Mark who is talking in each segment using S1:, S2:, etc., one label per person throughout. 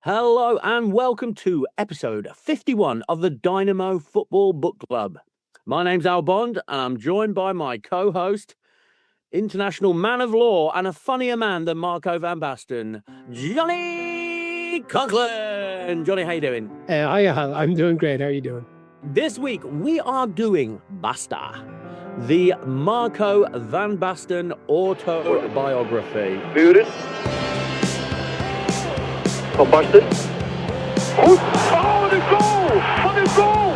S1: Hello and welcome to episode 51 of the Dynamo Football Book Club. My name's Al Bond and I'm joined by my co-host, international man of law and a funnier man than Marco van Basten, Johnny Conklin. Johnny, how you doing?
S2: Hi, Al. I'm doing great. How are you doing?
S1: This week we are doing Basta, the Marco van Basten autobiography.
S3: Buren. Van Basten. Goed. Oh, wat een goal! Wat een goal!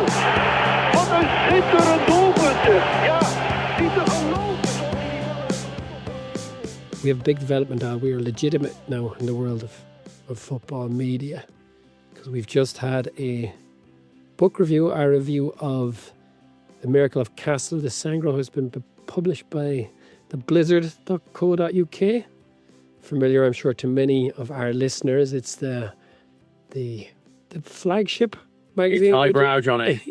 S3: Wat een schitterend doelpunt. Ja, niet te geloven.
S2: We have big development now. We are legitimate now in the world of football media because we've just had a book review, our review of The Miracle of Castle de Sangro has been published by the blizzard.co.uk. Familiar, I'm sure, to many of our listeners. It's the flagship magazine.
S1: It's highbrow, Johnny.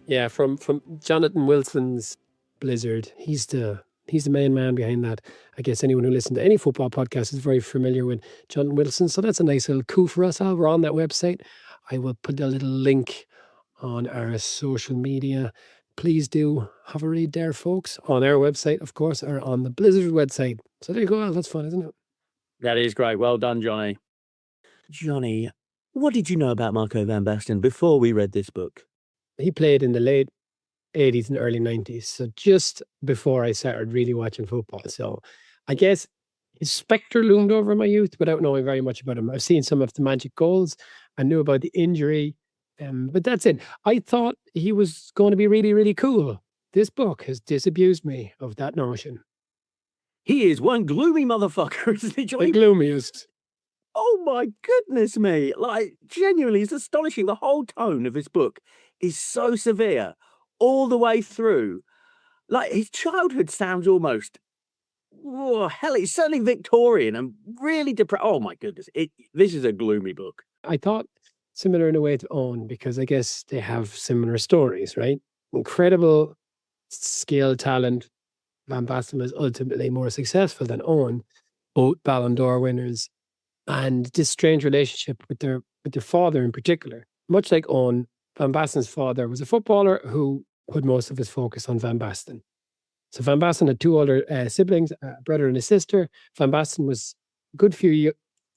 S2: Yeah, from Jonathan Wilson's Blizzard. He's the main man behind that. I guess anyone who listens to any football podcast is very familiar with Jonathan Wilson. So that's a nice little coup for us. We're on that website. I will put a little link on our social media. Please do have a read there, folks, on our website, of course, or on the Blizzard website. So there you go. Well, that's fun, isn't it?
S1: That is great. Well done, Johnny. Johnny, what did you know about Marco van Basten before we read this book?
S2: He played in the late 80s and early 90s. So just before I started really watching football. So I guess his spectre loomed over my youth without knowing very much about him. I've seen some of the magic goals. I knew about the injury. But that's it. I thought he was going to be really, really cool. This book has disabused me of that notion.
S1: He is one gloomy motherfucker, isn't he, Johnny?
S2: The gloomiest.
S1: Oh my goodness me. Like, genuinely, it's astonishing. The whole tone of this book is so severe all the way through. Like, his childhood sounds almost, hell, it's certainly Victorian and really depressed. Oh my goodness. This is a gloomy book.
S2: I thought similar in a way to Owen, because I guess they have similar stories, right? Incredible skill, talent. Van Basten was ultimately more successful than Owen, both Ballon d'Or winners, and this strange relationship with their father in particular. Much like Owen, Van Basten's father was a footballer who put most of his focus on Van Basten. So Van Basten had two older siblings, a brother and a sister. Van Basten was a good few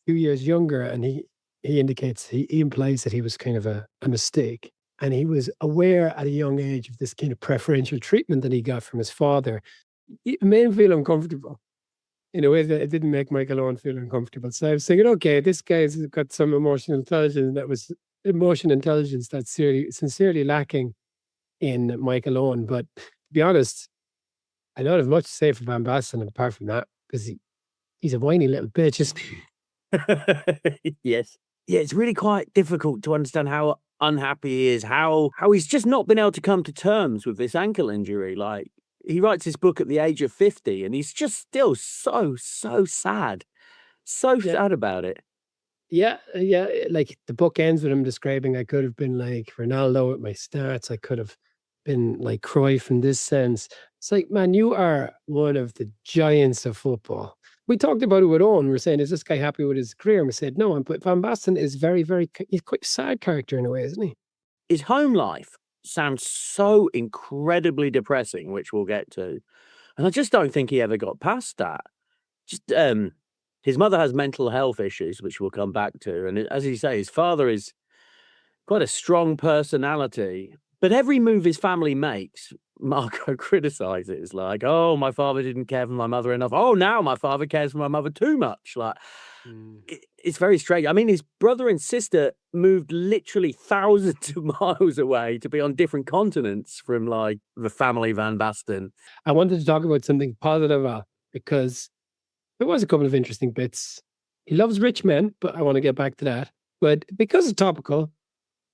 S2: years younger, and he implies that he was kind of a mistake. And he was aware at a young age of this kind of preferential treatment that he got from his father. It made him feel uncomfortable in a way that it didn't make Michael Owen feel uncomfortable. So I was thinking, okay, this guy's got some emotion intelligence that's sincerely lacking in Michael Owen. But to be honest, I don't have much to say for Van Basten apart from that, because he's a whiny little bitch, isn't he?
S1: Yes. Yeah, it's really quite difficult to understand how unhappy he is, how he's just not been able to come to terms with this ankle injury. Like, he writes this book at the age of 50 and he's just still so sad. Sad about it.
S2: Yeah. Like, the book ends with him describing, I could have been like Ronaldo at my starts. I could have been like Cruyff in this sense. It's like, man, you are one of the giants of football. We talked about it with Owen. We were saying, is this guy happy with his career? And we said, no, but Van Basten is very, very, he's quite a sad character in a way, isn't he?
S1: His home life sounds so incredibly depressing, which we'll get to. And I just don't think he ever got past that. Just, his mother has mental health issues, which we'll come back to. And as you say, his father is quite a strong personality. But every move his family makes, Marco criticizes. Like, oh, my father didn't care for my mother enough. Oh, now my father cares for my mother too much. Like, it's very strange. I mean, his brother and sister moved literally thousands of miles away to be on different continents from, like, the family Van Basten.
S2: I wanted to talk about something positive, because there was a couple of interesting bits. He loves rich men, but I want to get back to that. But because it's topical,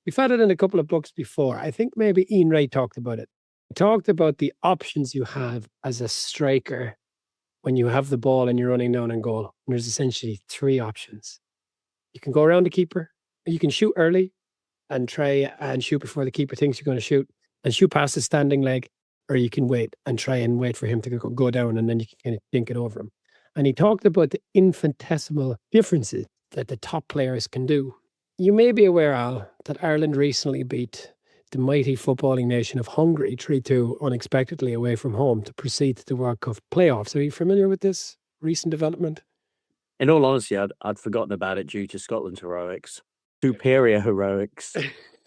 S2: we've had it in a couple of books before. I think maybe Ian Wright talked about it. He talked about the options you have as a striker when you have the ball and you're running down on goal. And there's essentially three options. You can go around the keeper, or you can shoot early and try and shoot before the keeper thinks you're going to shoot and shoot past his standing leg, or you can wait and try and wait for him to go down and then you can kind of dink it over him. And he talked about the infinitesimal differences that the top players can do You may be aware, Al, that Ireland recently beat the mighty footballing nation of Hungary 3-2 unexpectedly away from home to proceed to the World Cup playoffs. Are you familiar with this recent development?
S1: In all honesty, I'd forgotten about it due to Scotland's heroics. Superior heroics.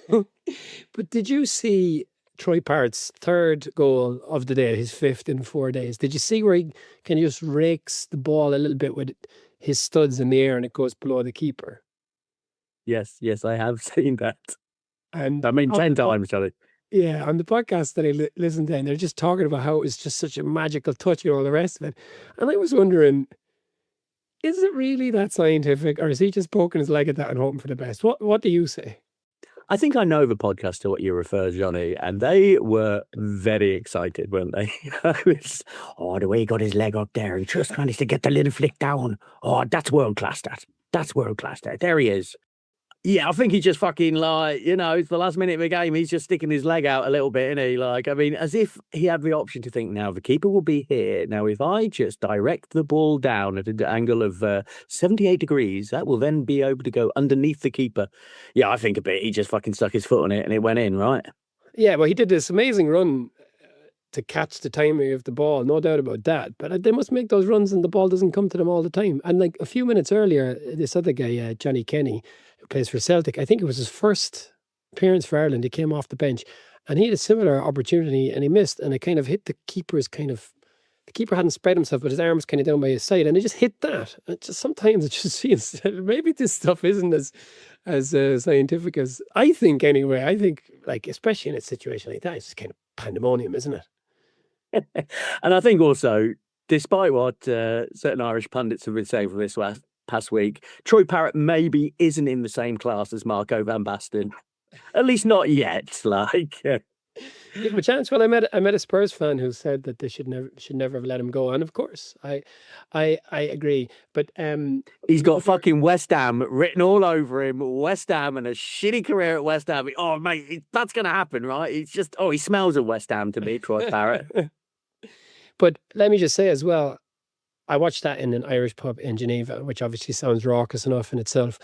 S2: But did you see Troy Parrott's third goal of the day, his fifth in 4 days? Did you see where he kind of just rakes the ball a little bit with his studs in the air and it goes below the keeper?
S1: Yes, I have seen that.
S2: And
S1: I mean, 10 times, Johnny.
S2: Yeah, on the podcast that I listened to, and they're just talking about how it was just such a magical touch and all the rest of it. And I was wondering, is it really that scientific, or is he just poking his leg at that and hoping for the best? What do you say?
S1: I think I know the podcast to what you refer, Johnny, and they were very excited, weren't they? The way he got his leg up there, he just managed to get the little flick down. Oh, that's world class, that. That's world class, that. There he is. Yeah, I think he just fucking it's the last minute of the game. He's just sticking his leg out a little bit, isn't he? Like, I mean, as if he had the option to think, now the keeper will be here. Now, if I just direct the ball down at an angle of 78 degrees, that will then be able to go underneath the keeper. Yeah, I think a bit. He just fucking stuck his foot on it and it went in, right?
S2: Yeah, well, he did this amazing run to catch the timing of the ball, no doubt about that. But they must make those runs and the ball doesn't come to them all the time. And like a few minutes earlier, this other guy, Johnny Kenny, who plays for Celtic, I think it was his first appearance for Ireland. He came off the bench and he had a similar opportunity and he missed, and it kind of hit the keeper's the keeper hadn't spread himself, but his arm was kind of down by his side, and he just hit that. Sometimes it just feels maybe this stuff isn't as scientific as I think. Anyway, I think, like, especially in a situation like that, it's just kind of pandemonium, isn't it?
S1: And I think also, despite what certain Irish pundits have been saying for this past week, Troy Parrott maybe isn't in the same class as Marco van Basten. At least not yet. Like,
S2: Give him a chance. Well, I met a Spurs fan who said that they should never have let him go. And of course, I agree. But
S1: he's got fucking West Ham written all over him. West Ham and a shitty career at West Ham. Oh mate, that's gonna happen, right? It's just he smells of West Ham to me, Troy Parrott.
S2: But let me just say as well, I watched that in an Irish pub in Geneva, which obviously sounds raucous enough in itself.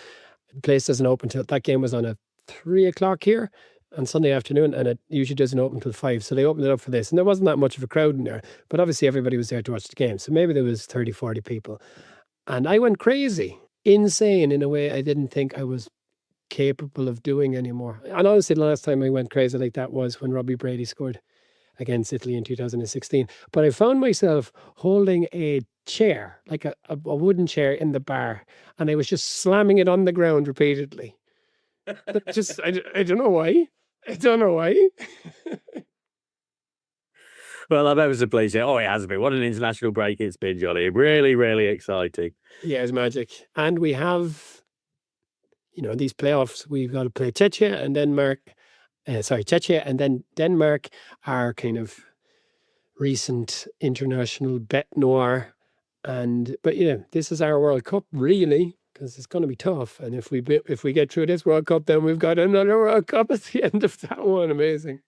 S2: The place doesn't open till that game was on at 3 o'clock here on Sunday afternoon, and it usually doesn't open till 5. So they opened it up for this, and there wasn't that much of a crowd in there. But obviously everybody was there to watch the game. So maybe there was 30, 40 people. And I went crazy, insane in a way I didn't think I was capable of doing anymore. And honestly, the last time I went crazy like that was when Robbie Brady scored against Italy in 2016. But I found myself holding a chair, like a wooden chair in the bar, and I was just slamming it on the ground repeatedly. Just, I don't know why. I don't know why.
S1: Well, I bet it was a pleasure. Oh, it has been. What an international break it's been, Johnny. Really, really exciting.
S2: Yeah, it's magic. And we have, these playoffs, we've got to play Czechia and Denmark. Czechia and then Denmark are kind of recent international bête noire. But this is our World Cup, really, because it's going to be tough. And if we get through this World Cup, then we've got another World Cup at the end of that one. Amazing.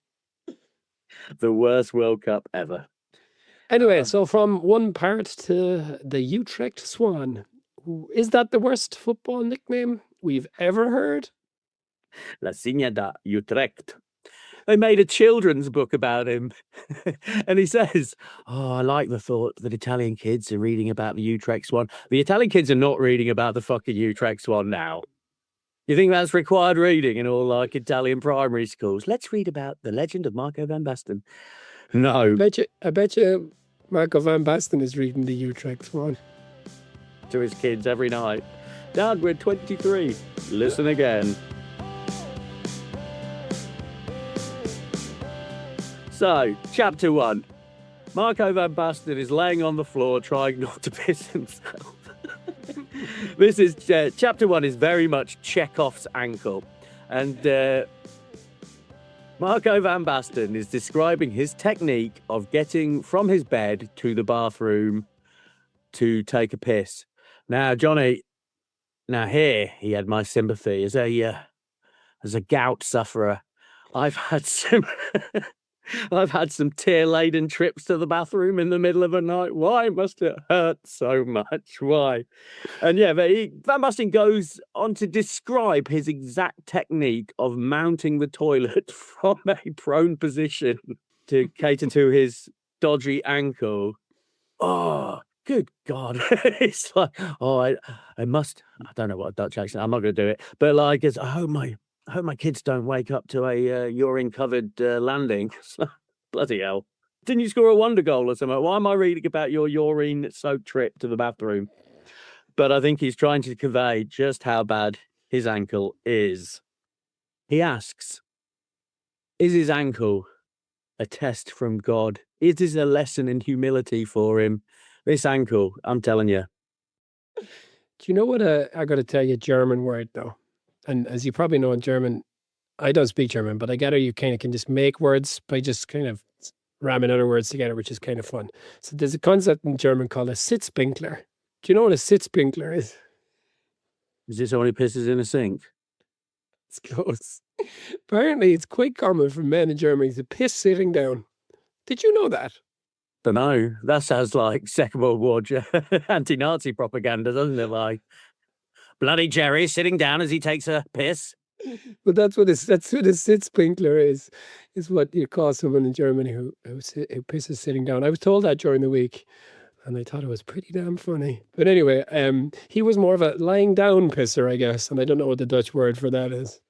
S1: The worst World Cup ever.
S2: Anyway, so from one part to the Utrecht Swan. Is that the worst football nickname we've ever heard?
S1: La Signa da Utrecht. They made a children's book about him. And he says, I like the thought that Italian kids are reading about the Utrecht Swan. The Italian kids are not reading about the fucking Utrecht Swan now. You think that's required reading in all, like, Italian primary schools? Let's read about the legend of Marco van Basten. No.
S2: I bet you Marco van Basten is reading the Utrecht Swan
S1: to his kids every night. Dad, we're 23. Listen again. So, chapter 1. Marco van Basten is laying on the floor trying not to piss himself. This is chapter 1 is very much Chekhov's ankle. And Marco van Basten is describing his technique of getting from his bed to the bathroom to take a piss. Now, Johnny, here he had my sympathy as a gout sufferer. I've had I've had some tear-laden trips to the bathroom in the middle of the night. Why must it hurt so much? Why? And yeah, but Van Basten goes on to describe his exact technique of mounting the toilet from a prone position to cater to his dodgy ankle. Oh, good God. It's like, oh, I don't know what a Dutch accent, I'm not going to do it. But like, I hope my kids don't wake up to a urine-covered landing. Bloody hell. Didn't you score a wonder goal or something? Why am I reading about your urine-soaked trip to the bathroom? But I think he's trying to convey just how bad his ankle is. He asks, is his ankle a test from God? Is this a lesson in humility for him? This ankle, I'm telling you.
S2: Do you know what I got to tell you, German word, though? And as you probably know in German, I don't speak German, but I gather you kind of can just make words by just kind of ramming other words together, which is kind of fun. So there's a concept in German called a Sitzpinkler. Do you know what a Sitzpinkler is?
S1: Is this someone who pisses in a sink?
S2: It's close. Apparently, it's quite common for men in Germany to piss sitting down. Did you know that?
S1: Don't know. That sounds like Second World War anti-Nazi propaganda, doesn't it? Like, bloody Jerry sitting down as he takes a piss.
S2: But that's what a Sitzpinkler is what you call someone in Germany who pisses sitting down. I was told that during the week, and I thought it was pretty damn funny. But anyway, he was more of a lying down pisser, I guess, and I don't know what the Dutch word for that is.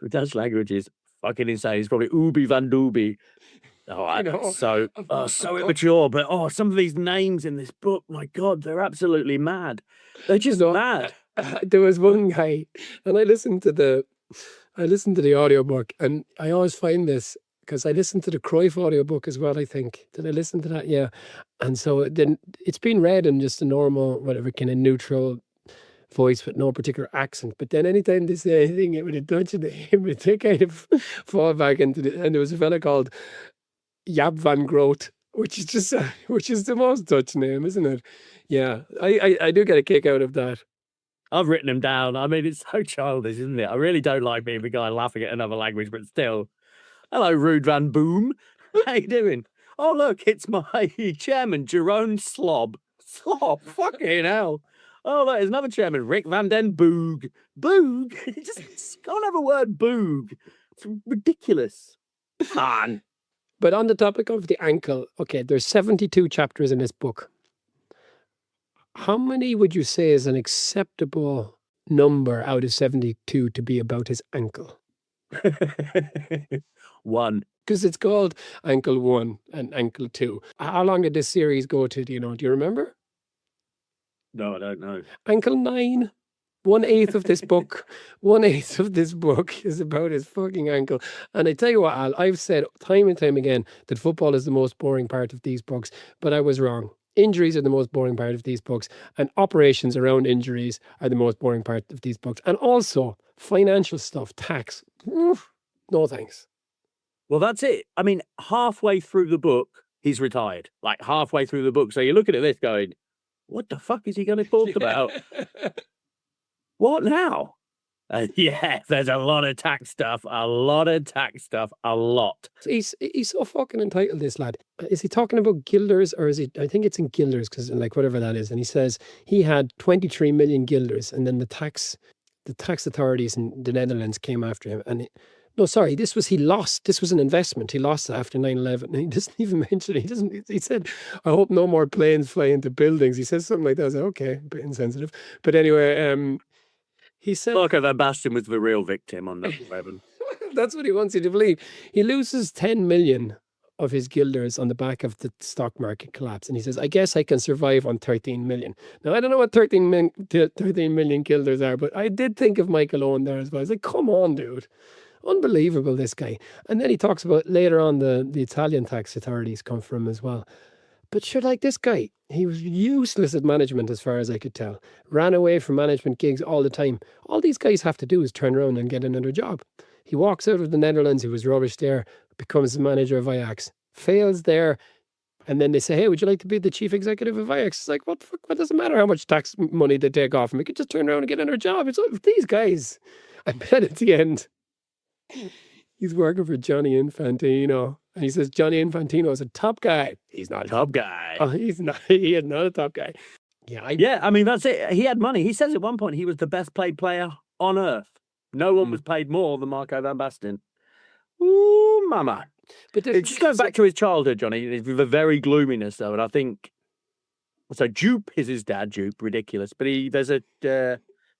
S1: The Dutch language is fucking insane. It's probably Ubi van Dubi. Oh, so immature. But some of these names in this book, my God, they're absolutely mad. They're just mad.
S2: There was one guy, and I listened to the audiobook, and I always find this because I listened to the Cruyff audiobook as well, I think. Did I listen to that? Yeah. And so then it's been read in just a normal, whatever, kind of neutral voice with no particular accent. But then anytime they say anything with a Dutch name, they kind of fall back into it. And there was a fella called Jaap van Groot, which is the most Dutch name, isn't it? Yeah, I do get a kick out of that.
S1: I've written him down. I mean, it's so childish, isn't it? I really don't like being the guy laughing at another language, but still. Hello, Ruud van Boom. How you doing? Oh, look, it's my chairman, Jerome Slob. Slob? Fucking hell. Oh, look, there's another chairman, Rick van den Boog. Boog? You just can't have a word boog. It's ridiculous. Fun.
S2: But on the topic of the ankle, okay, there's 72 chapters in this book. How many would you say is an acceptable number out of 72 to be about his ankle?
S1: 1.
S2: Because it's called Ankle 1 and Ankle 2. How long did this series go to? Do you know? Do you remember?
S1: No, I don't know.
S2: Ankle 9. 1/8 of this book. 1/8 of this book is about his fucking ankle. And I tell you what, Al, I've said time and time again that football is the most boring part of these books, but I was wrong. Injuries are the most boring part of these books, and operations around injuries are the most boring part of these books. And also financial stuff, tax. No thanks.
S1: Well, that's it. I mean, halfway through the book, he's retired. Like halfway through the book. So you're looking at this going, what the fuck is he going to talk about? What now? Yeah, there's a lot of tax stuff. A lot.
S2: He's so fucking entitled, this lad. Is he talking about guilders, or is he? I think it's in guilders, because like whatever that is. And he says he had 23 million guilders, and then the tax authorities in the Netherlands came after him. And he lost. This was an investment. He lost it after 9/11. And he doesn't even mention it. He said, I hope no more planes fly into buildings. He says something like that. I was like, okay, a bit insensitive. But anyway, he said
S1: Marco van Basten was the real victim on 9/11.
S2: That's what he wants you to believe. He loses 10 million of his guilders on the back of the stock market collapse. And he says, I guess I can survive on 13 million. Now, I don't know what 13 million guilders are, but I did think of Michael Owen there as well. I was like, come on, dude. Unbelievable, this guy. And then he talks about later on the Italian tax authorities come from as well. But sure, like this guy, he was useless at management as far as I could tell. Ran away from management gigs all the time. All these guys have to do is turn around and get another job. He walks out of the Netherlands, he was rubbish there, becomes the manager of Ajax, fails there, and then they say, hey, would you like to be the chief executive of Ajax? It's like, what doesn't matter how much tax money they take off him. He could just turn around and get another job. It's these guys. I bet at the end, he's working for Johnny Infantino. And he says Johnny Infantino is a top guy. He's not a
S1: Top guy.
S2: Oh, he's not. He is not a top guy. Yeah,
S1: Yeah, I mean, that's it. He had money. He says at one point he was the best paid player on earth. No one was paid more than Marco van Basten. Ooh, mama.
S2: But
S1: Just going back to his childhood, Johnny, with a very gloominess, though, and I think... So Jupe is his dad, Jupe, ridiculous. But there's a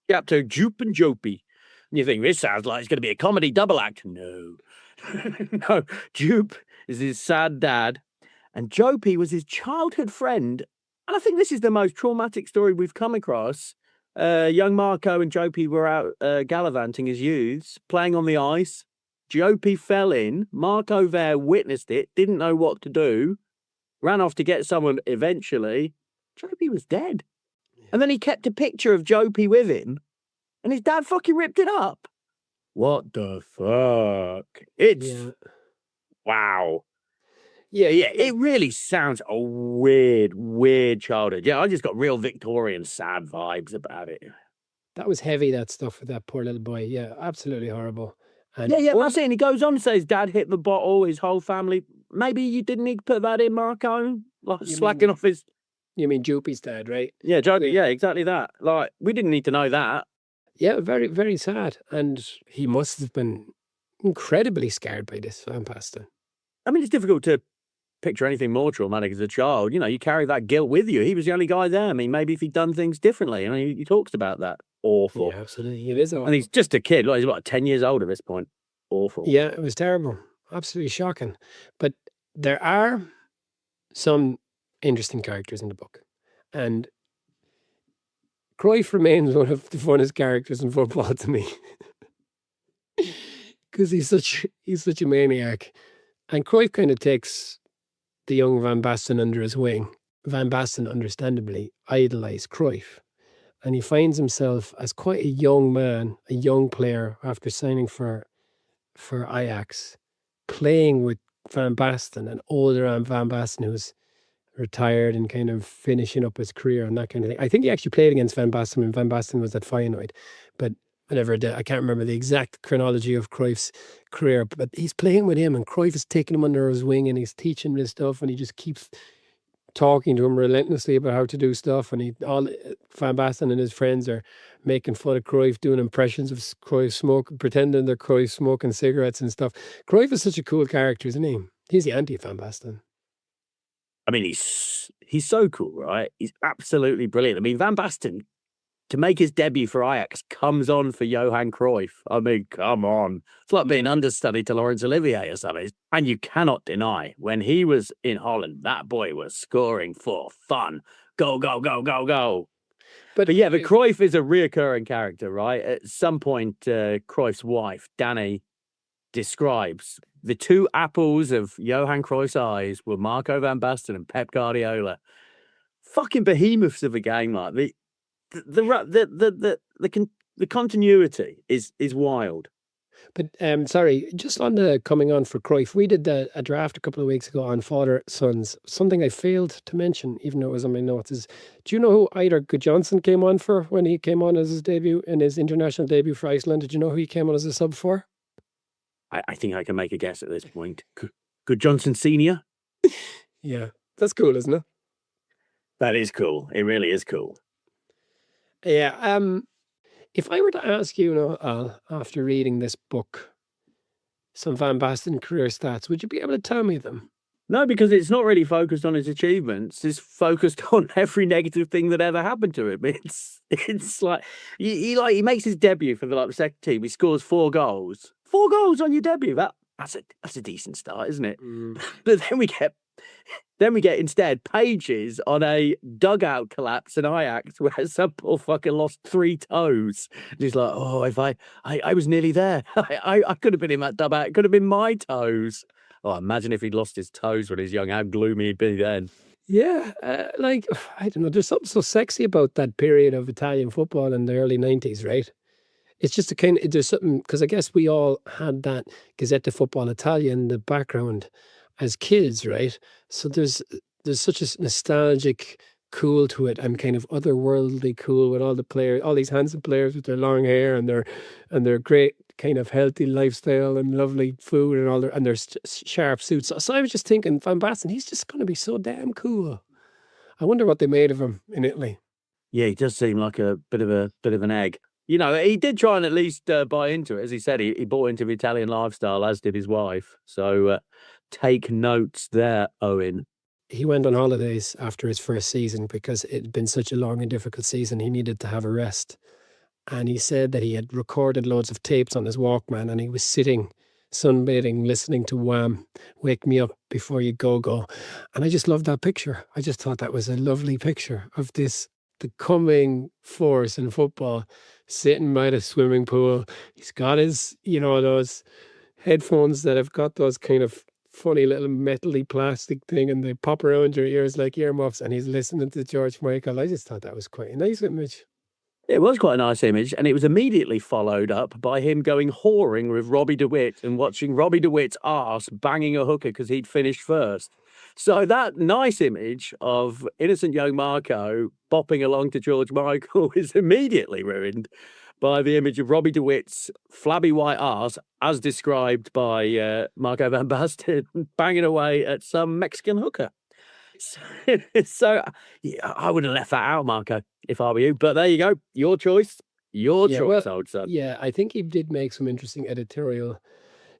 S1: chapter, Jupe and Jopey. And you think, this sounds like it's going to be a comedy double act. No. No, Jupe is his sad dad. And Jopey was his childhood friend. And I think this is the most traumatic story we've come across. Young Marco and Jopey were out gallivanting as youths, playing on the ice. Jopey fell in. Marco there witnessed it, didn't know what to do, ran off to get someone eventually. Jopey was dead. And then he kept a picture of Jopey with him, and his dad fucking ripped it up. What the fuck? It's... Wow. Yeah, it really sounds a weird childhood. Yeah, I just got real Victorian sad vibes about it.
S2: That was heavy, that stuff with that poor little boy. Yeah, absolutely horrible. And
S1: Yeah, that's it. And he goes on to say his dad hit the bottle, his whole family. Maybe you didn't need to put that in, Marco. Like slacking off his...
S2: You mean Jupy's dad, right?
S1: Yeah, Jopey, yeah, exactly that. Like, we didn't need to know that.
S2: Yeah, very, very sad. And he must have been incredibly scared by this, Van Basten.
S1: I mean, it's difficult to picture anything more traumatic as a child. You know, you carry that guilt with you. He was the only guy there. I mean, maybe if he'd done things differently. I mean, he talks about that. Awful.
S2: Yeah, absolutely. It is awful.
S1: And he's just a kid. Like, he's about 10 years old at this point. Awful.
S2: Yeah, it was terrible. Absolutely shocking. But there are some interesting characters in the book. And Cruyff remains one of the funnest characters in football to me. Because he's such a maniac. And Cruyff kind of takes the young Van Basten under his wing. Van Basten, understandably, idolised Cruyff. And he finds himself as quite a young man, a young player, after signing for Ajax, playing with Van Basten, an older Van Basten who's retired and kind of finishing up his career and that kind of thing. I think he actually played against Van Basten when Van Basten was at Feyenoord, but whatever, I can't remember the exact chronology of Cruyff's career, but he's playing with him and Cruyff is taking him under his wing and he's teaching him this stuff and he just keeps talking to him relentlessly about how to do stuff, and Van Basten and his friends are making fun of Cruyff, doing impressions of Cruyff pretending they're Cruyff smoking cigarettes and stuff. Cruyff is such a cool character, isn't he? He's the anti-Van Basten.
S1: I mean, he's so cool, right? He's absolutely brilliant. I mean, Van Basten, to make his debut for Ajax, comes on for Johan Cruyff. I mean, come on. It's like being understudy to Laurence Olivier or something. And you cannot deny, when he was in Holland, that boy was scoring for fun. Go, go, go, go, go. But yeah, but Cruyff is a reoccurring character, right? At some point, Cruyff's wife, Danny, describes the two apples of Johan Cruyff's eyes were Marco van Basten and Pep Guardiola. Fucking behemoths of a game, like the continuity is wild.
S2: But sorry, just on the coming on for Cruyff, we did a draft a couple of weeks ago on father sons. Something I failed to mention, even though it was on my notes, is do you know who Eidur Gudjonsson came on for when he came on as his debut in his international debut for Iceland? Did you know who he came on as a sub for?
S1: I think I can make a guess at this point. Gudjonsson Senior.
S2: Yeah, that's cool, isn't it?
S1: That is cool. It really is cool.
S2: Yeah. If I were to ask you, Al, after reading this book, some Van Basten career stats, would you be able to tell me them?
S1: No, because it's not really focused on his achievements. It's focused on every negative thing that ever happened to him. It's like he makes his debut for the second team. He scores 4 goals. 4 goals on your debut. That's a decent start, isn't it? Mm. But then we get instead pages on a dugout collapse in Ajax where some poor fucking lost 3 toes. And he's like, oh, if I was nearly there. I could have been in that dugout. It could have been my toes. Oh, imagine if he'd lost his toes when he was young, how gloomy he'd be then.
S2: Yeah, I don't know. There's something so sexy about that period of Italian football in the early 90s, right? It's just there's something, because I guess we all had that Gazzetta Football Italia in the background as kids, right? So there's such a nostalgic cool to it and kind of otherworldly cool with all the players, all these handsome players with their long hair and their great kind of healthy lifestyle and lovely food and all and their sharp suits. So I was just thinking, Van Basten, he's just going to be so damn cool. I wonder what they made of him in Italy.
S1: Yeah, he does seem like a bit of an egg. You know, he did try and at least buy into it. As he said, he bought into the Italian lifestyle, as did his wife. So take notes there, Owen.
S2: He went on holidays after his first season because it had been such a long and difficult season. He needed to have a rest. And he said that he had recorded loads of tapes on his Walkman and he was sitting, sunbathing, listening to Wham, Wake Me Up Before You Go. And I just loved that picture. I just thought that was a lovely picture of the coming force in football, sitting by the swimming pool. He's got his, those headphones that have got those kind of funny little metally plastic thing and they pop around your ears like earmuffs and he's listening to George Michael. I just thought that was quite a nice image.
S1: It was quite a nice image, and it was immediately followed up by him going whoring with Robbie DeWitt and watching Robbie DeWitt's arse banging a hooker because he'd finished first. So that nice image of innocent young Marco bopping along to George Michael is immediately ruined by the image of Robbie DeWitt's flabby white arse, as described by Marco van Basten, banging away at some Mexican hooker. So yeah, I would have left that out, Marco, if I were you. But there you go. Your choice. Your choice, old son.
S2: Yeah, I think he did make some interesting editorial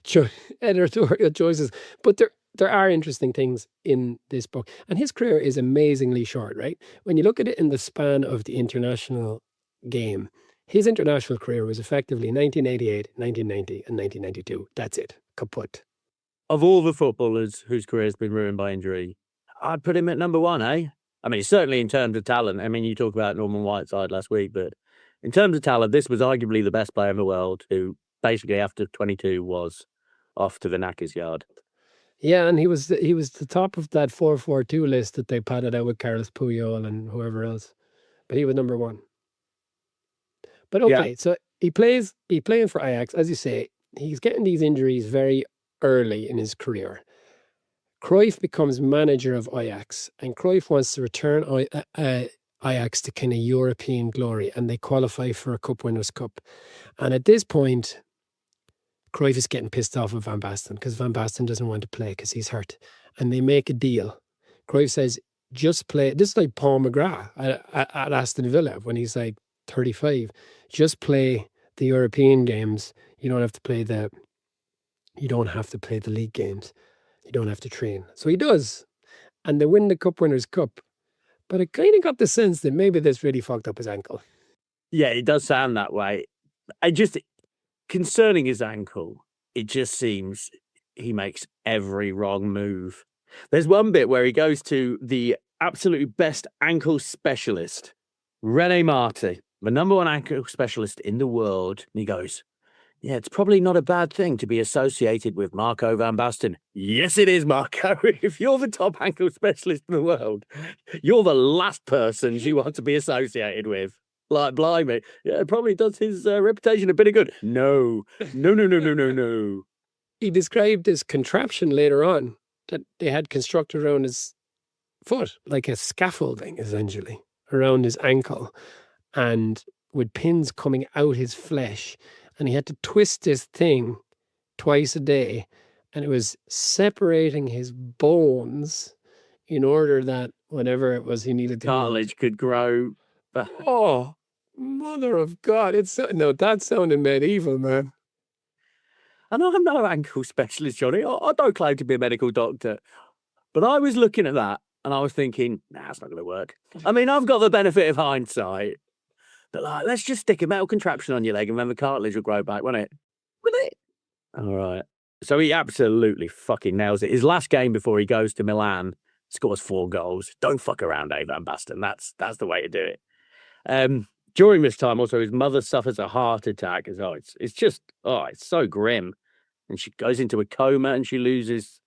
S2: choices. But there are interesting things in this book. And his career is amazingly short, right? When you look at it in the span of the international game, his international career was effectively 1988, 1990, and 1992. That's it. Kaput.
S1: Of all the footballers whose career has been ruined by injury, I'd put him at number one, eh? I mean, certainly in terms of talent. I mean, you talk about Norman Whiteside last week, but in terms of talent, this was arguably the best player in the world who basically after 22 was off to the knacker's yard.
S2: Yeah, and he was the top of that 4-4-2 list that they padded out with Carlos Puyol and whoever else. But he was number one. But okay, so he playing for Ajax, as you say, he's getting these injuries very early in his career. Cruyff becomes manager of Ajax, and Cruyff wants to return Ajax to kind of European glory, and they qualify for a Cup Winners' Cup. And at this point, Cruyff is getting pissed off with Van Basten because Van Basten doesn't want to play because he's hurt. And they make a deal. Cruyff says, just play. This is like Paul McGrath at Aston Villa when he's like 35. Just play the European games. You don't have to play the league games. You don't have to train. So he does. And they win the Cup Winners' Cup. But I kind of got the sense that maybe this really fucked up his ankle.
S1: Yeah, it does sound that way. Concerning his ankle, it just seems he makes every wrong move. There's one bit where he goes to the absolutely best ankle specialist, René Marti, the number one ankle specialist in the world. And he goes, yeah, it's probably not a bad thing to be associated with Marco van Basten. Yes, it is, Marco. If you're the top ankle specialist in the world, you're the last person you want to be associated with. Like, blimey. Yeah, it probably does his reputation a bit of good. No.
S2: He described this contraption later on that they had constructed around his foot, like a scaffolding, essentially, around his ankle, and with pins coming out his flesh. And he had to twist this thing twice a day, and it was separating his bones in order that whatever it was he needed to
S1: cartilage could grow.
S2: Oh, mother of God. That sounded medieval, man.
S1: And I'm no ankle specialist, Johnny. I don't claim to be a medical doctor. But I was looking at that and I was thinking, nah, it's not going to work. I mean, I've got the benefit of hindsight. But like, let's just stick a metal contraption on your leg and then the cartilage will grow back, won't it? Will it? All right. So he absolutely fucking nails it. His last game before he goes to Milan, scores 4 goals. Don't fuck around, Van Basten. That's the way to do it. During this time, also, his mother suffers a heart attack. It's so grim. And she goes into a coma and she loses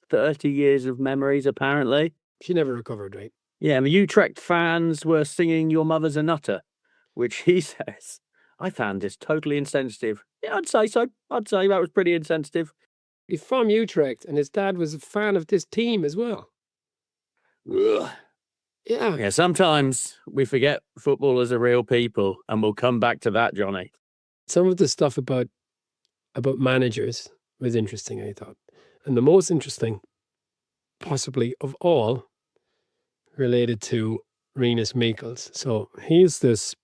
S1: 30 years of memories, apparently.
S2: She never recovered, right?
S1: Yeah, and the Utrecht fans were singing Your Mother's a Nutter, which he says, I found this totally insensitive. Yeah, I'd say so. I'd say that was pretty insensitive.
S2: He's from Utrecht and his dad was a fan of this team as well.
S1: Ugh. Yeah, sometimes we forget footballers are real people, and we'll come back to that, Johnny.
S2: Some of the stuff about about managers was interesting, I thought. And the most interesting, possibly of all, related to Rinus Michels. So he's this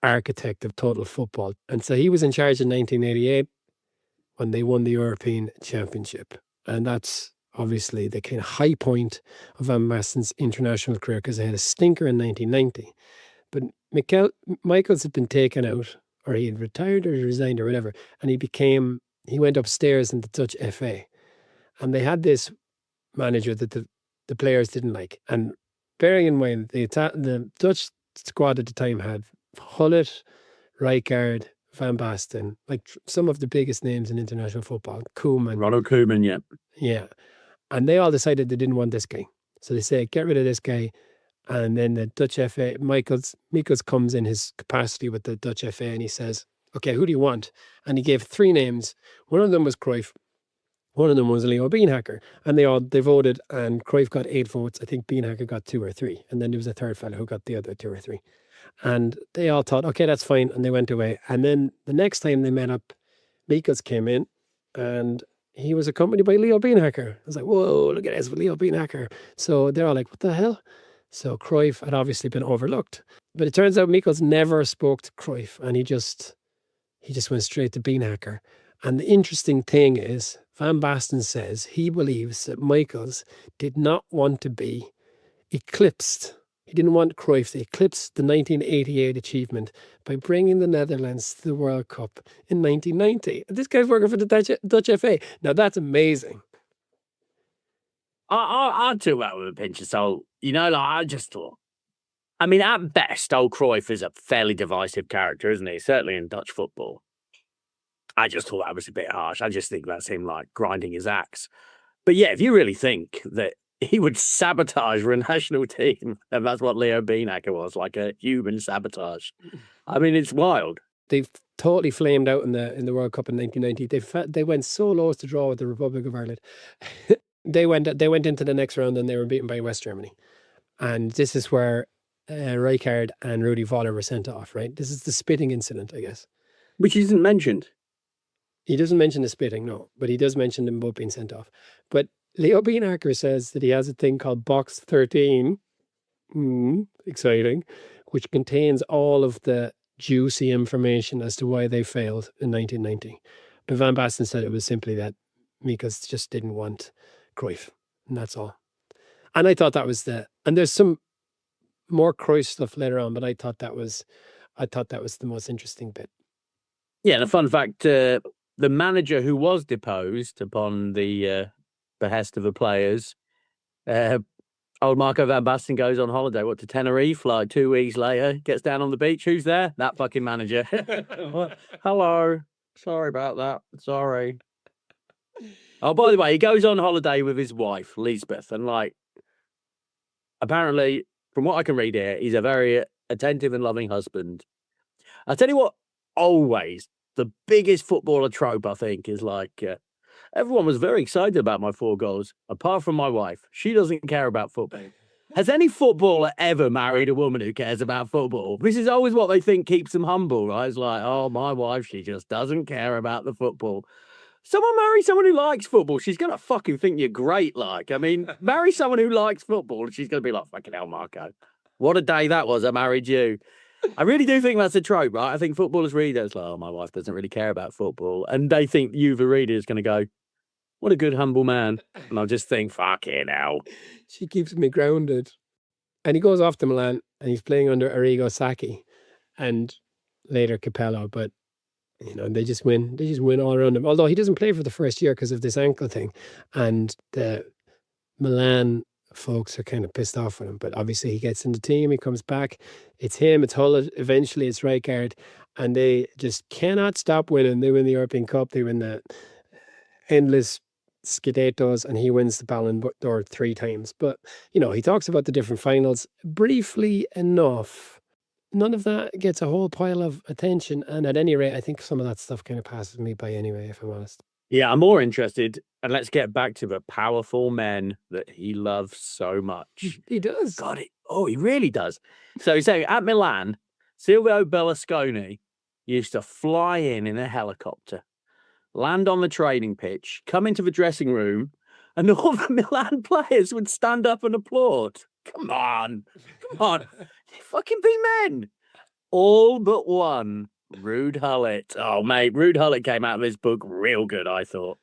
S2: architect of total football. And so he was in charge in 1988 when they won the European Championship. And that's obviously the kind of high point of Van Basten's international career, because they had a stinker in 1990. But Michels had been taken out, or he had retired or resigned or whatever, and he went upstairs in the Dutch FA. And they had this manager that the players didn't like. And bearing in mind, the Dutch squad at the time had Gullit, Rijkaard, Van Basten, like some of the biggest names in international football. Koeman.
S1: Ronald Koeman, yeah.
S2: Yeah. And they all decided they didn't want this guy. So they say, get rid of this guy. And then the Dutch FA, Michels comes in his capacity with the Dutch FA and he says, okay, who do you want? And he gave 3 names. One of them was Cruyff. One of them was Leo Beenhakker. And they voted, and Cruyff got 8 votes. I think Beenhakker got 2 or 3. And then there was a third fellow who got the other 2 or 3. And they all thought, okay, that's fine. And they went away. And then the next time they met up, Michels came in and he was accompanied by Leo Beenhakker. I was like, whoa, look at this with Leo Beenhakker. So they're all like, what the hell? So Cruyff had obviously been overlooked. But it turns out Michels never spoke to Cruyff, and he just went straight to Beenhakker. And the interesting thing is, Van Basten says he believes that Michels did not want to be eclipsed. He didn't want Cruyff to eclipse the 1988 achievement by bringing the Netherlands to the World Cup in 1990. And this guy's working for the Dutch FA. Now, that's amazing.
S1: I took that with a pinch of salt. You know, like, I just thought, I mean, at best, old Cruyff is a fairly divisive character, isn't he? Certainly in Dutch football. I just thought that was a bit harsh. I just think that's him, like, grinding his axe. But yeah, if you really think that he would sabotage for a national team, and that's what Leo Beenhakker was, like a human sabotage. I mean, it's wild.
S2: They've totally flamed out in the World Cup in 1990. They went so low as to draw with the Republic of Ireland. They went into the next round and they were beaten by West Germany. And this is where Rijkaard and Rudi Voller were sent off, right? This is the spitting incident, I guess.
S1: Which isn't mentioned.
S2: He doesn't mention the spitting, no. But he does mention them both being sent off. But Leo Beenhakker says that he has a thing called Box 13. Exciting. Which contains all of the juicy information as to why they failed in 1990. But Van Basten said it was simply that Michels just didn't want Cruyff, and that's all. And I thought that was and there's some more Cruyff stuff later on, but I thought that was the most interesting bit.
S1: Yeah, and a fun fact, the manager who was deposed upon the behest of the players, old Marco van Basten goes on holiday, to Tenerife, like 2 weeks later, gets down on the beach. Who's there? That fucking manager. Hello. Sorry about that. Sorry. Oh, by the way, he goes on holiday with his wife, Lisbeth, and like, apparently, from what I can read here, he's a very attentive and loving husband. I'll tell you what, always, the biggest footballer trope, I think, is like, everyone was very excited about my 4 goals, apart from my wife. She doesn't care about football. Has any footballer ever married a woman who cares about football? This is always what they think keeps them humble, right? It's like, oh, my wife, she just doesn't care about the football. Someone marry someone who likes football. She's going to fucking think you're great, like. I mean, marry someone who likes football, and she's going to be like, fucking hell, Marco. What a day that was, I married you. I really do think that's a trope, right? I think footballers read it, it's like, oh, my wife doesn't really care about football. And they think you, the reader, is going to go, what a good, humble man. And I'll just think, fucking hell.
S2: She keeps me grounded. And he goes off to Milan, and he's playing under Arrigo Sacchi and later Capello, but you know, they just win all around him. Although he doesn't play for the first year because of this ankle thing. And the Milan folks are kind of pissed off with him. But obviously he gets in the team, he comes back. It's him, it's Hull, eventually it's Rijkaard. And they just cannot stop winning. They win the European Cup, they win the endless Scudettos, and he wins the Ballon d'Or 3 times. But, you know, he talks about the different finals briefly enough. None of that gets a whole pile of attention. And at any rate, I think some of that stuff kind of passes me by anyway, if I'm honest.
S1: Yeah, I'm more interested. And let's get back to the powerful men that he loves so much.
S2: He does.
S1: God, he really does. So he's saying at Milan, Silvio Berlusconi used to fly in a helicopter land on the training pitch, come into the dressing room, and all the Milan players would stand up and applaud. Come on. Fucking be men. All but one. Ruud Gullit. Oh, mate, Ruud Gullit came out of this book real good, I thought.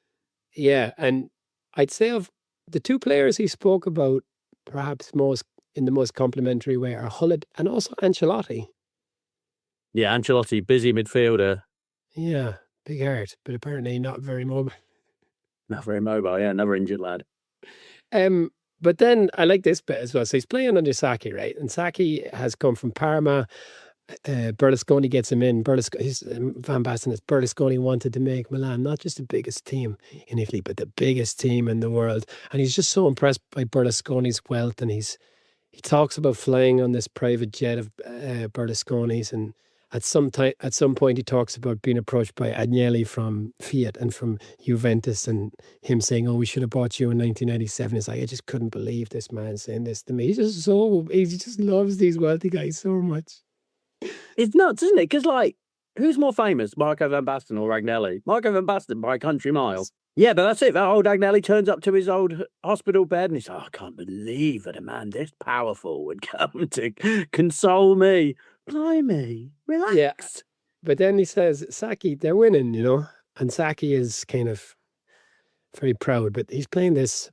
S2: Yeah, and I'd say of the two players he spoke about, perhaps in the most complimentary way, are Gullit and also Ancelotti.
S1: Yeah, Ancelotti, busy midfielder.
S2: Yeah, big heart, but apparently not very mobile.
S1: Not very mobile, yeah, another injured lad.
S2: But then I like this bit as well. So he's playing under Sacchi, right? And Sacchi has come from Parma. Berlusconi gets him in. Van Basten is Berlusconi wanted to make Milan not just the biggest team in Italy, but the biggest team in the world. And he's just so impressed by Berlusconi's wealth. And he talks about flying on this private jet of Berlusconi's. And at some point he talks about being approached by Agnelli from Fiat and from Juventus, and him saying, "Oh, we should have bought you in 1997." It's like, I just couldn't believe this man saying this to me. He just loves these wealthy guys so much.
S1: It's nuts, isn't it? Because, like, who's more famous, Marco van Basten or Agnelli? Marco van Basten by a country mile. Yeah, but that's it. That old Agnelli turns up to his old hospital bed and he's like, I can't believe that a man this powerful would come to console me. Blimey, relax.
S2: Yeah. But then he says, Sacchi, they're winning, you know? And Sacchi is kind of very proud, but he's playing this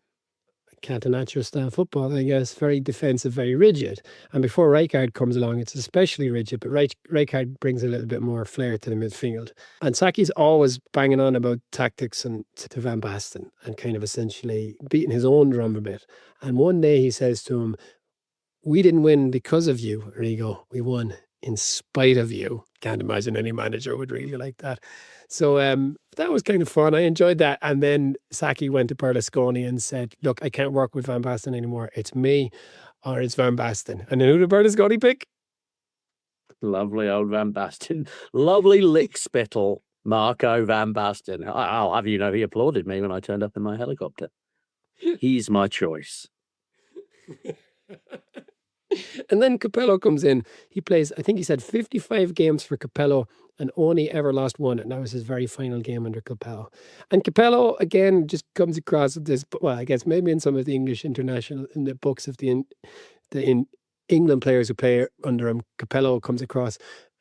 S2: Catenaccio style football, I guess, very defensive, very rigid. And before Rijkaard comes along, it's especially rigid, but Rijkaard brings a little bit more flair to the midfield. And Sacchi's always banging on about tactics and to Van Basten and kind of essentially beating his own drum a bit. And one day he says to him, "We didn't win because of you, Arrigo. We won in spite of you." Can't imagine any manager would really like that. So that was kind of fun. I enjoyed that. And then Sacchi went to Berlusconi and said, "Look, I can't work with Van Basten anymore. It's me or it's Van Basten." And then who did Berlusconi pick?
S1: Lovely old Van Basten. Lovely lick spittle, Marco van Basten. I'll have you know he applauded me when I turned up in my helicopter. He's my choice.
S2: And then Capello comes in. He plays, I think he said 55 games for Capello and only ever lost one. And that was his very final game under Capello. And Capello, again, just comes across with this, well, I guess maybe in some of the English international, in the books of the England players who play under him, Capello comes across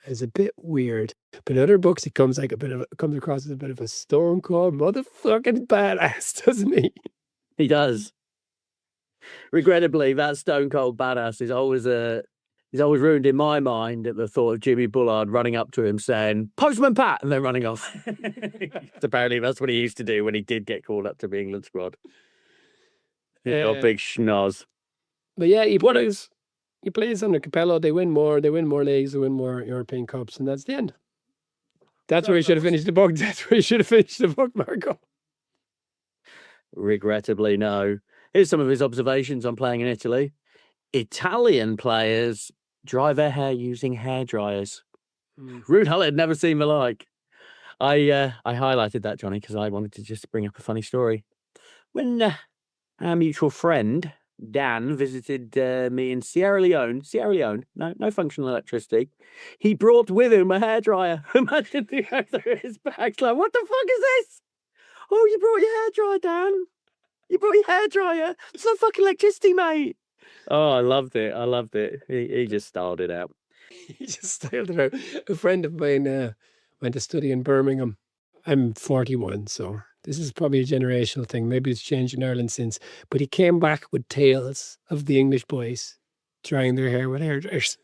S2: as a bit weird. But in other books, he comes across as a bit of a stone cold motherfucking badass, doesn't he?
S1: He does. Regrettably, that stone cold badass is always ruined in my mind at the thought of Jimmy Bullard running up to him saying, "Postman Pat," and then running off. Apparently that's what he used to do when he did get called up to the England squad. Big schnoz.
S2: But yeah, he plays under Capello. They win more leagues, they win more European Cups, and that's the end. That's where he should have finished the book. That's where he should have finished the book, Marco.
S1: Regrettably, no. Here's some of his observations on playing in Italy. Italian players dry their hair using hair dryers. Ruud Gullit had never seen the like. I highlighted that, Johnny, because I wanted to just bring up a funny story. When our mutual friend Dan visited me in Sierra Leone, no functional electricity, he brought with him a hairdryer. Imagine the guy through his bag, like, what the fuck is this? Oh, you brought your hairdryer, Dan. You brought your hairdryer. There's no fucking electricity, mate. Oh, I loved it. He just styled it out.
S2: He just styled it out. A friend of mine went to study in Birmingham. I'm 41, so this is probably a generational thing. Maybe it's changed in Ireland since. But he came back with tales of the English boys drying their hair with hairdryers.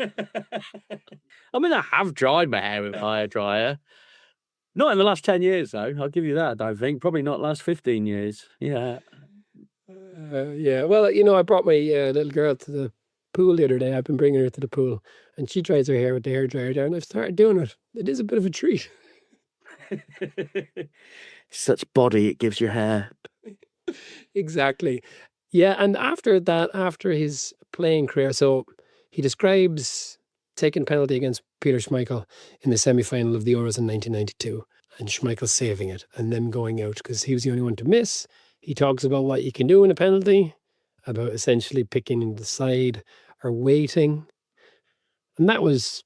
S1: I mean, I have dried my hair with a hairdryer. Not in the last 10 years, though. I'll give you that, I don't think. Probably not the last 15 years. Yeah.
S2: Yeah. Well, you know, I brought my little girl to the pool the other day. I've been bringing her to the pool. And she dries her hair with the hairdryer down. I've started doing it. It is a bit of a treat.
S1: Such body it gives your hair.
S2: Exactly. Yeah. And after that, after his playing career, so he describes taking penalty against Peter Schmeichel in the semi-final of the Euros in 1992, and Schmeichel saving it and them going out because he was the only one to miss. He talks about what you can do in a penalty, about essentially picking the side or waiting. And that was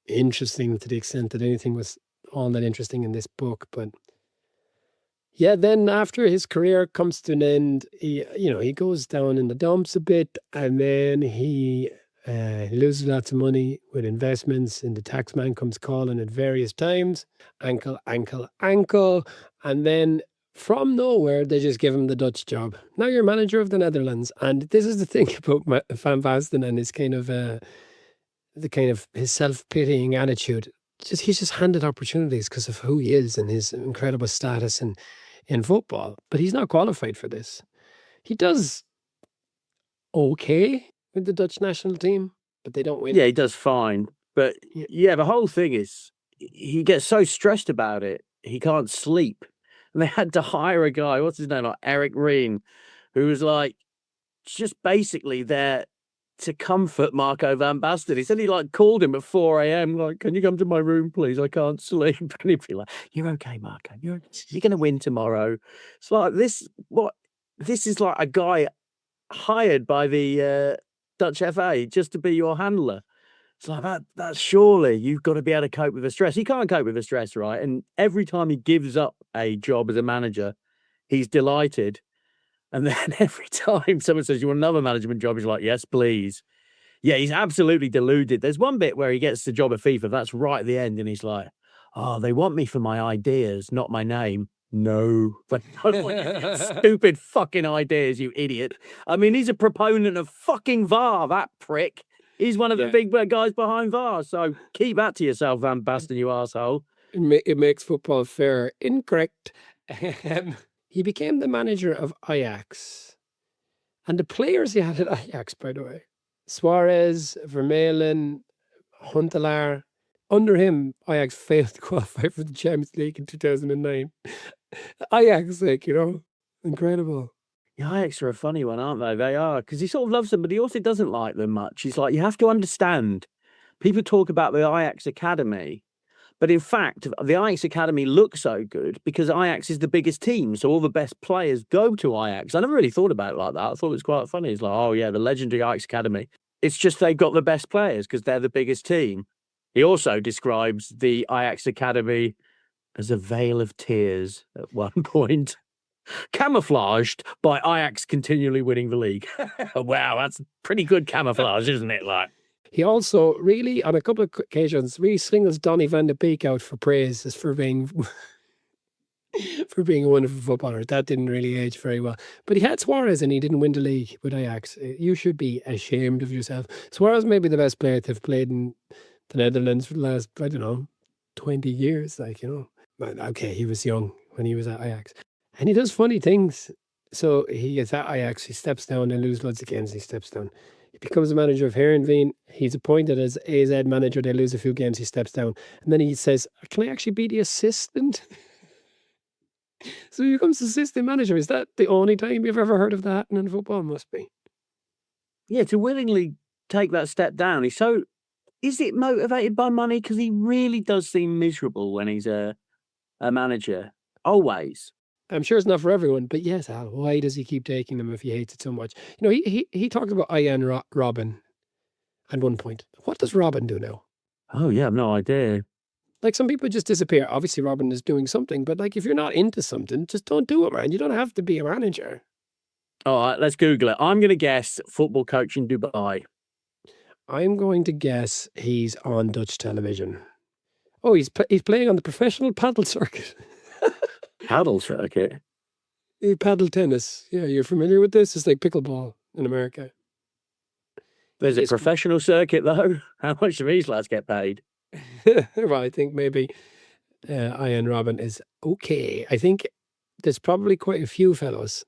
S2: interesting to the extent that anything was all that interesting in this book. But yeah, then after his career comes to an end, he goes down in the dumps a bit, and then he loses lots of money with investments, and the tax man comes calling at various times, ankle, ankle, ankle, and then from nowhere, they just give him the Dutch job. Now you're manager of the Netherlands. And this is the thing about Van Basten and his kind of, his self-pitying attitude. He's just handed opportunities because of who he is and his incredible status in football. But he's not qualified for this. He does okay with the Dutch national team, but they don't win.
S1: Yeah, he does fine. But yeah, the whole thing is he gets so stressed about it, he can't sleep. And they had to hire a guy, what's his name, like Eric Reen, who was like just basically there to comfort Marco van Basten. He said he like called him at 4 a.m. like, can you come to my room, please? I can't sleep. And he'd be like, you're okay, Marco. You're going to win tomorrow. It's like this is like a guy hired by the Dutch FA just to be your handler. It's like that's surely you've got to be able to cope with the stress. He can't cope with the stress, right? And every time he gives up a job as a manager, he's delighted. And then every time someone says, you want another management job, he's like, yes, please. Yeah, he's absolutely deluded. There's one bit where he gets the job at FIFA. That's right at the end. And he's like, oh, they want me for my ideas, not my name. No, but I don't want your stupid fucking ideas, you idiot. I mean, he's a proponent of fucking VAR, that prick. He's one of the big guys behind VAR. So keep that to yourself, Van Basten, you arsehole.
S2: It makes football fair. Incorrect. He became the manager of Ajax. And the players he had at Ajax, by the way, Suarez, Vermaelen, Huntelaar. Under him, Ajax failed to qualify for the Champions League in 2009. Ajax, incredible.
S1: The Ajax are a funny one, aren't they? They are, because he sort of loves them, but he also doesn't like them much. He's like, you have to understand, people talk about the Ajax Academy, but in fact, the Ajax Academy looks so good because Ajax is the biggest team, so all the best players go to Ajax. I never really thought about it like that. I thought it was quite funny. It's like, oh yeah, the legendary Ajax Academy. It's just they've got the best players because they're the biggest team. He also describes the Ajax Academy as a veil of tears at one point. Camouflaged by Ajax continually winning the league. Wow, that's pretty good camouflage, isn't it? Like,
S2: he also really, on a couple of occasions, really singles Donny van de Beek out for praise as for being a wonderful footballer. That didn't really age very well. But he had Suarez and he didn't win the league with Ajax. You should be ashamed of yourself. Suarez may be the best player to have played in the Netherlands for the last, 20 years. Okay, he was young when he was at Ajax. And he does funny things. So he gets at Ajax, he steps down, they lose loads of games, he steps down. He becomes the manager of Heerenveen. He's appointed as AZ manager, they lose a few games, he steps down. And then he says, can I actually be the assistant? So he becomes assistant manager. Is that the only time you've ever heard of that happening in football? Must be.
S1: Yeah, to willingly take that step down. Is it motivated by money? Because he really does seem miserable when he's a manager. Always.
S2: I'm sure it's not for everyone, but yes, Al, why does he keep taking them if he hates it so much? He talked about Ian Robin at one point. What does Robin do now?
S1: Oh, yeah, I've no idea.
S2: Like, some people just disappear. Obviously, Robin is doing something, but if you're not into something, just don't do it, man. You don't have to be a manager.
S1: All right, let's Google it. I'm going to guess football coach in Dubai.
S2: I'm going to guess he's on Dutch television. Oh, he's playing on the professional paddle circuit.
S1: Paddle circuit?
S2: Paddle tennis. Yeah, you're familiar with this? It's like pickleball in America.
S1: There's a professional circuit, though. How much do these lads get paid?
S2: Well, I think maybe Ian Robin is okay. I think there's probably quite a few fellows,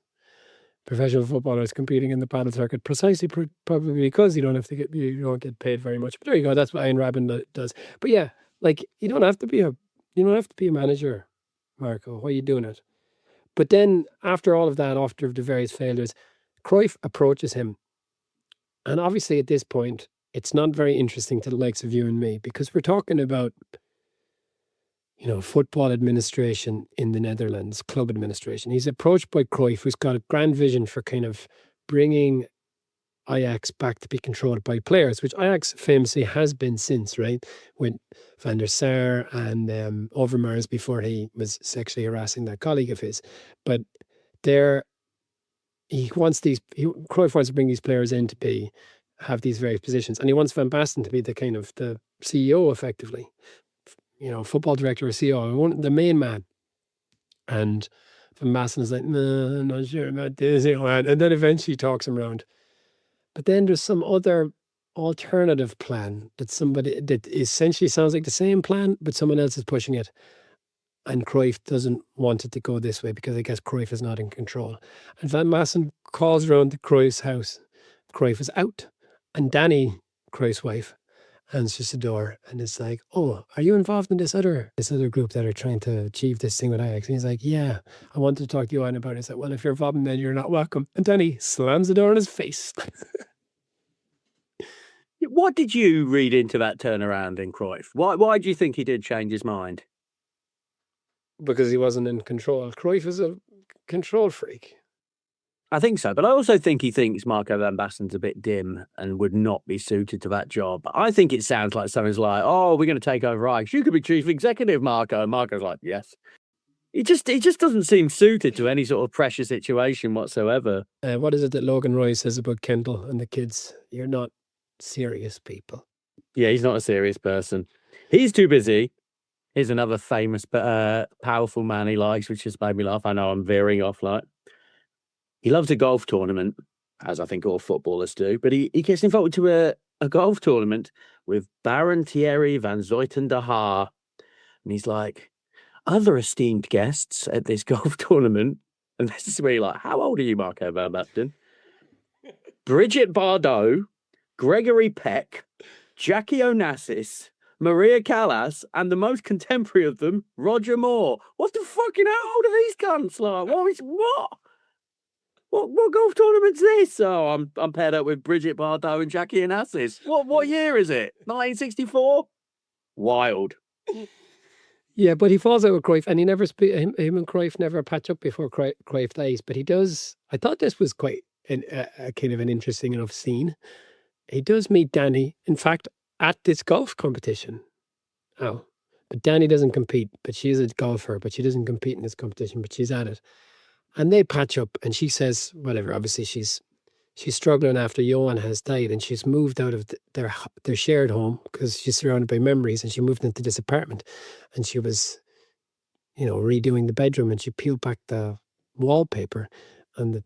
S2: professional footballers, competing in the paddle circuit, precisely probably because you don't get paid very much. But there you go. That's what Ian Robin does. But yeah, you don't have to be a manager, Marco. Why are you doing it? But then after all of that, after the various failures, Cruyff approaches him. And obviously at this point, it's not very interesting to the likes of you and me because we're talking about, football administration in the Netherlands, club administration. He's approached by Cruyff, who's got a grand vision for kind of bringing Ajax back to be controlled by players, which Ajax famously has been since, right? With Van der Sar and Overmars before he was sexually harassing that colleague of his. But Cruyff wants to bring these players in to have these various positions, and he wants Van Basten to be the kind of the CEO, effectively, football director or CEO, the main man. And Van Basten is like, no, I'm not sure about this, and then eventually talks him around. But then there's some other alternative plan that essentially sounds like the same plan, but someone else is pushing it. And Cruyff doesn't want it to go this way because I guess Cruyff is not in control. And Van Basten calls around to Cruyff's house. Cruyff is out. And Danny, Cruyff's wife, answers the door and is like, oh, are you involved in this other group that are trying to achieve this thing with Ajax? And he's like, yeah, I want to talk to you about it. He's like, well, if you're involved in that, you're not welcome. And Danny slams the door in his face.
S1: What did you read into that turnaround in Cruyff? Why do you think he did change his mind?
S2: Because he wasn't in control. Cruyff is a control freak.
S1: I think so, but I also think he thinks Marco van Basten's a bit dim and would not be suited to that job. I think it sounds like someone's like, oh, we're going to take over Ajax. You could be chief executive, Marco. And Marco's like, yes. He just doesn't seem suited to any sort of pressure situation whatsoever.
S2: What is it that Logan Roy says about Kendall and the kids? You're not serious people.
S1: Yeah, he's not a serious person. He's too busy. Here's another famous but powerful man he likes, which just made me laugh. I know I'm veering off like. He loves a golf tournament, as I think all footballers do, but he gets invited to a golf tournament with Baron Thierry van Zoyten de Haar. And he's like, other esteemed guests at this golf tournament, and this is where you're like, how old are you, Marco van Basten? Brigitte Bardot, Gregory Peck, Jackie Onassis, Maria Callas, and the most contemporary of them, Roger Moore. What the fucking how old are these cunts? Like, what? What golf tournament's this? Oh, I'm paired up with Brigitte Bardot and Jackie Onassis. What year is it? 1964? Wild.
S2: Yeah, but he falls out with Cruyff, and him and Cruyff never patch up before Cruyff dies. But he does. I thought this was quite a kind of an interesting enough scene. He does meet Danny, in fact, at this golf competition. Oh, but Danny doesn't compete, but she is a golfer, but she doesn't compete in this competition, but she's at it. And they patch up, and she says, whatever, obviously she's struggling after Johan has died, and she's moved out of their shared home because she's surrounded by memories, and she moved into this apartment, and she was, redoing the bedroom, and she peeled back the wallpaper, and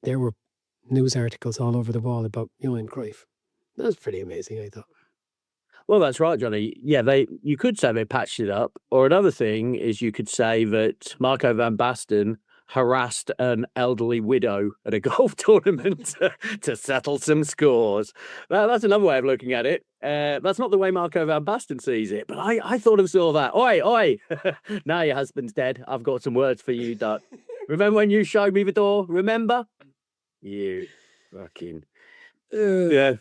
S2: there were news articles all over the wall about Johan Cruyff. That was pretty amazing, I thought.
S1: Well, that's right, Johnny. Yeah, you could say they patched it up, or another thing is you could say that Marco van Basten harassed an elderly widow at a golf tournament to settle some scores. Well, that's another way of looking at it. That's not the way Marco van Basten sees it, but I thought of saw that. Oi! Now your husband's dead. I've got some words for you, Duck. Remember when you showed me the door? Remember? You fucking... yeah.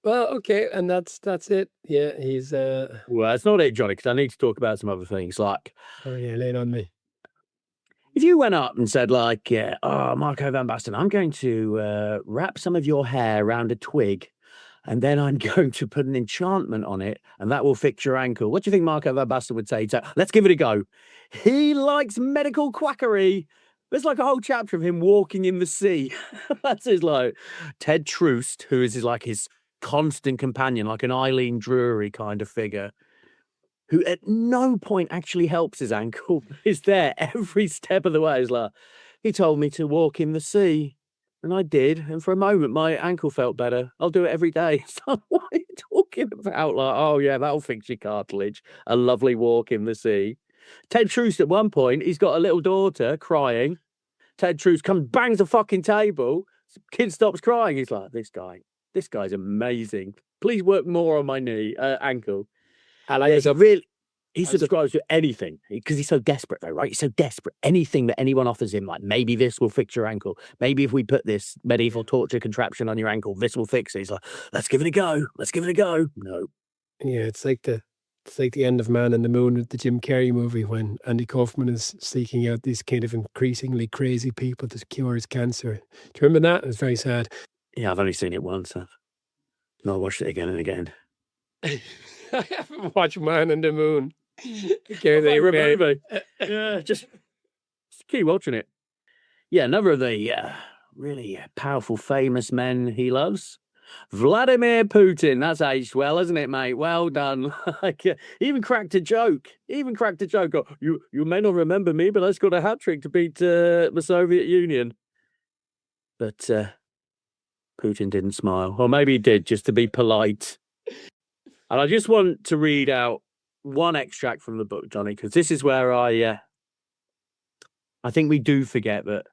S2: Well, okay, and that's it. Yeah, he's...
S1: Well, that's not it, Johnny, because I need to talk about some other things, like...
S2: Oh, yeah, lay it on me.
S1: If you went up and said, like, Marco van Basten, I'm going to wrap some of your hair around a twig, and then I'm going to put an enchantment on it, and that will fix your ankle. What do you think Marco van Basten would say? He'd say, let's give it a go. He likes medical quackery. There's like a whole chapter of him walking in the sea. That's his, like, Ted Troost, who is his constant companion, like an Eileen Drury kind of figure, who at no point actually helps his ankle, is there every step of the way. He's like, he told me to walk in the sea, and I did, and for a moment my ankle felt better. I'll do it every day. So what are you talking about? Like, oh yeah, that'll fix your cartilage. A lovely walk in the sea. Ted Troost at one point, he's got a little daughter crying. Ted Troost comes, bangs the fucking table. Kid stops crying. He's like, this guy's amazing. Please work more on my ankle. And he subscribes to anything because he's so desperate, though, right? He's so desperate. Anything that anyone offers him, like maybe this will fix your ankle. Maybe if we put this medieval torture contraption on your ankle, this will fix it. He's like, let's give it a go. Let's give it a go. No.
S2: Yeah, it's like the end of Man in the Moon with the Jim Carrey movie when Andy Kaufman is seeking out these kind of increasingly crazy people to cure his cancer. Do you remember that? It was very sad.
S1: Yeah, I've only seen it once. I've not watched it again and again.
S2: I haven't watched Man on the Moon.
S1: Yeah, just keep watching it. Yeah, another of the really powerful, famous men he loves. Vladimir Putin. That's aged well, hasn't it, mate? Well done. Like, he even cracked a joke. Oh, you may not remember me, but I scored a hat-trick to beat the Soviet Union. But Putin didn't smile. Or maybe he did, just to be polite. And I just want to read out one extract from the book, Johnny, because this is where I think we do forget that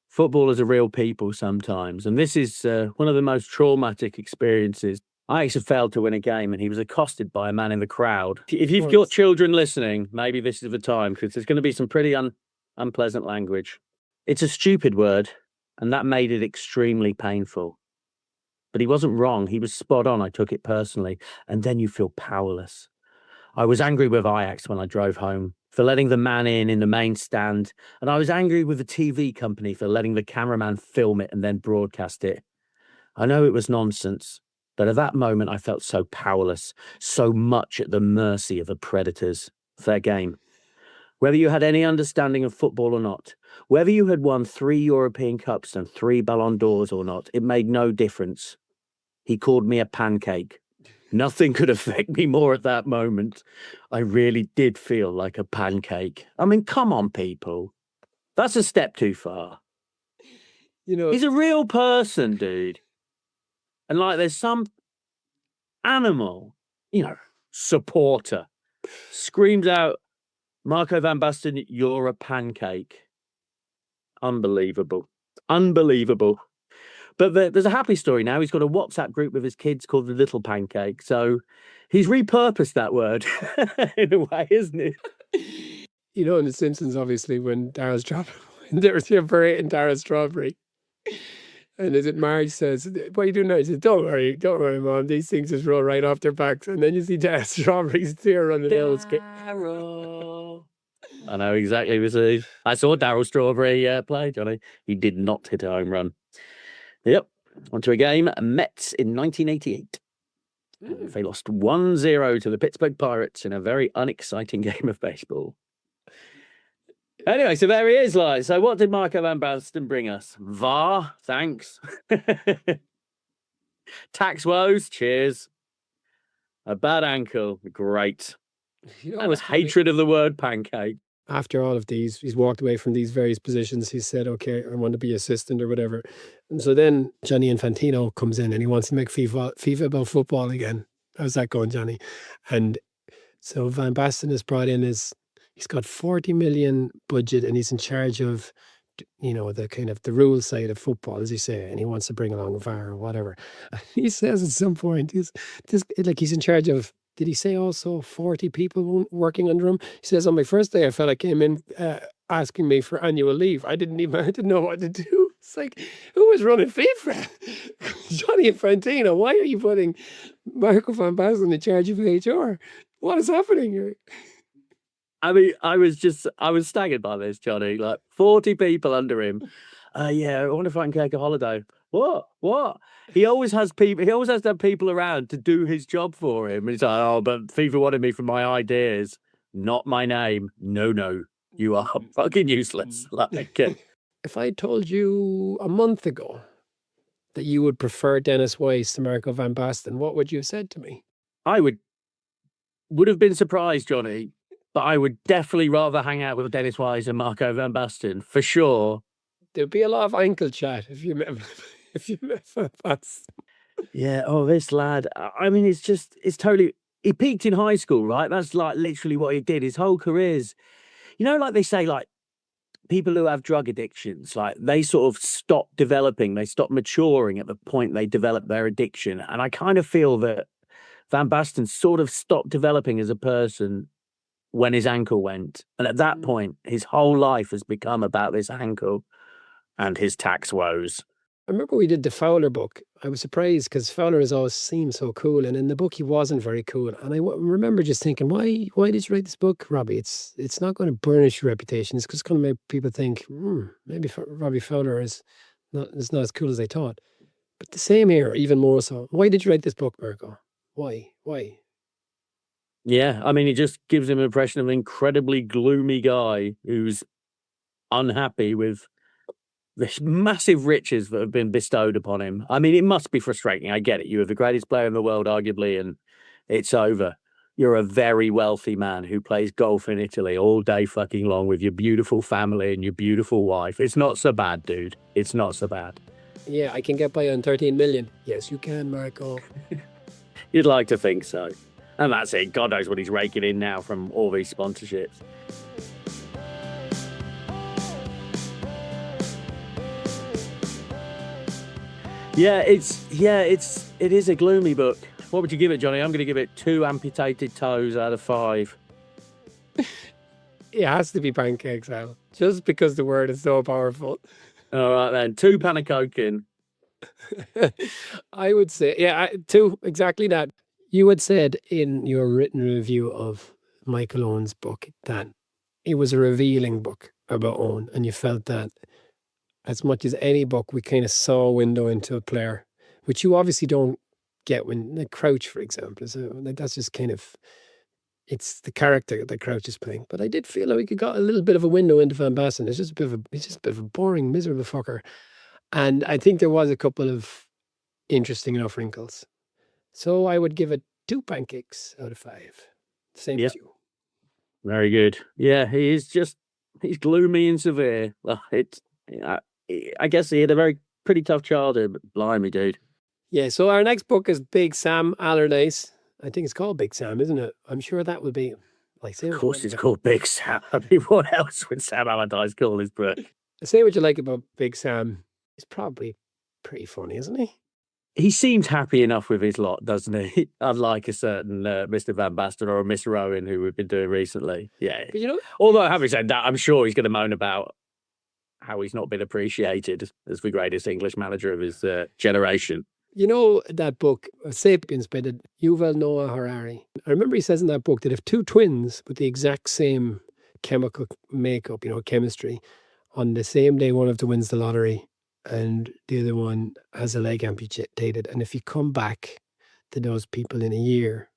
S1: footballers are real people sometimes. And this is one of the most traumatic experiences. Ajax had failed to win a game and he was accosted by a man in the crowd. If you've got children listening, maybe this is the time, because there's going to be some pretty unpleasant language. It's a stupid word, and that made it extremely painful. But he wasn't wrong. He was spot on. I took it personally. And then you feel powerless. I was angry with Ajax when I drove home for letting the man in the main stand. And I was angry with the TV company for letting the cameraman film it and then broadcast it. I know it was nonsense, but at that moment I felt so powerless, so much at the mercy of the predators. Fair game. Whether you had any understanding of football or not, whether you had won 3 European Cups and 3 Ballons d'Ors or not, it made no difference. He called me a pancake. Nothing could affect me more at that moment. I really did feel like a pancake. I mean, come on, people. That's a step too far.
S2: You know,
S1: he's a real person, dude. And like, there's some animal, supporter screams out, Marco van Basten, you're a pancake. Unbelievable. But there's a happy story now. He's got a WhatsApp group with his kids called the Little Pancake. So he's repurposed that word in a way, isn't it?
S2: In The Simpsons, obviously, when Darryl Strawberry, there's a parade in Darryl Strawberry. And as Marge says, what are you doing now? He says, don't worry, Mom. These things just roll right off their backs. And then you see Darryl Strawberry's tear on the nose.
S1: Darryl. I know exactly. I saw Darryl Strawberry play, Johnny. He did not hit a home run. Yep. On to a game, Mets in 1988. They lost 1-0 to the Pittsburgh Pirates in a very unexciting game of baseball. Anyway, so there he is, like. So what did Marco van Basten bring us? VAR, thanks. Tax woes, cheers. A bad ankle, great. And was hatred of the word pancake.
S2: After all of these, he's walked away from these various positions. He said, okay, I want to be assistant or whatever. And so then Gianni Infantino comes in and he wants to make FIFA about football again. How's that going, Johnny? And so Van Basten is brought in he's got 40 million budget and he's in charge of, the kind of the rule side of football, as you say, and he wants to bring along a VAR or whatever. He says at some point, he's in charge of, did he say also 40 people working under him? He says, on my first day, a fella came in asking me for annual leave. I didn't know what to do. It's like, who was running FIFA? Gianni Infantino, why are you putting Marco van Basten in charge of HR? What is happening here?
S1: I mean, I was staggered by this, Johnny. Like 40 people under him. Yeah, I wonder if I can take a holiday. What? He always has people. He always has to have people around to do his job for him. And he's like, oh, but FIFA wanted me for my ideas, not my name. No, you are fucking useless. Like,
S2: if I told you a month ago that you would prefer Dennis Weiss to Marco van Basten, what would you have said to me?
S1: I would have been surprised, Johnny. But I would definitely rather hang out with Dennis Weiss and Marco van Basten for sure.
S2: There'd be a lot of ankle chat if you met Van Basten.
S1: Yeah. Oh, this lad. I mean, it's totally. He peaked in high school, right? That's like literally what he did. His whole career's, like they say, like people who have drug addictions, like they sort of stop developing, they stop maturing at the point they develop their addiction. And I kind of feel that Van Basten sort of stopped developing as a person when his ankle went. And at that point, his whole life has become about this ankle and his tax woes.
S2: I remember we did the Fowler book. I was surprised because Fowler has always seemed so cool. And in the book, he wasn't very cool. And I remember just thinking, why did you write this book, Robbie? It's not going to burnish your reputation. It's just going to make people think, maybe Robbie Fowler is not as cool as they thought. But the same here, even more so. Why did you write this book, Marco? Why?
S1: Yeah, I mean, it just gives him an impression of an incredibly gloomy guy who's unhappy with the massive riches that have been bestowed upon him. I mean, it must be frustrating. I get it. You are the greatest player in the world, arguably, and it's over. You're a very wealthy man who plays golf in Italy all day fucking long with your beautiful family and your beautiful wife. It's not so bad, dude. It's not so bad.
S2: Yeah, I can get by on 13 million. Yes, you can, Marco.
S1: You'd like to think so. And that's it. God knows what he's raking in now from all these sponsorships. It is a gloomy book. What would you give it, Johnny? I'm going to give it 2 amputated toes out of 5.
S2: It has to be pancakes, Al. Just because the word is so powerful.
S1: All right, then. 2 panacokin.
S2: I would say, 2, exactly that. You had said in your written review of Michael Owen's book that it was a revealing book about Owen, and you felt that as much as any book, we kind of saw a window into a player, which you obviously don't get when, like Crouch, for example. So that's just kind of, it's the character that Crouch is playing. But I did feel like we got a little bit of a window into Van Basten. He's just a bit of a boring, miserable fucker. And I think there was a couple of interesting enough wrinkles. So I would give it 2 pancakes out of 5. Same as you.
S1: Very good. Yeah, he's gloomy and severe. Well, I guess he had a pretty tough childhood, but blimey, dude.
S2: Yeah, so our next book is Big Sam Allardyce. I think it's called Big Sam, isn't it? I'm sure that would be like.
S1: Of course it's called Big Sam. I mean, what else would Sam Allardyce call his book?
S2: Say what you like about Big Sam. He's probably pretty funny, isn't he?
S1: He seems happy enough with his lot, doesn't he? Unlike a certain Mr. Van Basten or a Miss Rowan who we've been doing recently. Yeah.
S2: But
S1: although having said that, I'm sure he's going to moan about how he's not been appreciated as the greatest English manager of his generation.
S2: You know that book, Sapiens, by the Yuval Noah Harari. I remember he says in that book that if 2 twins with the exact same chemical makeup, chemistry, on the same day one of them wins the lottery and the other one has a leg amputated, and if you come back to those people in a year,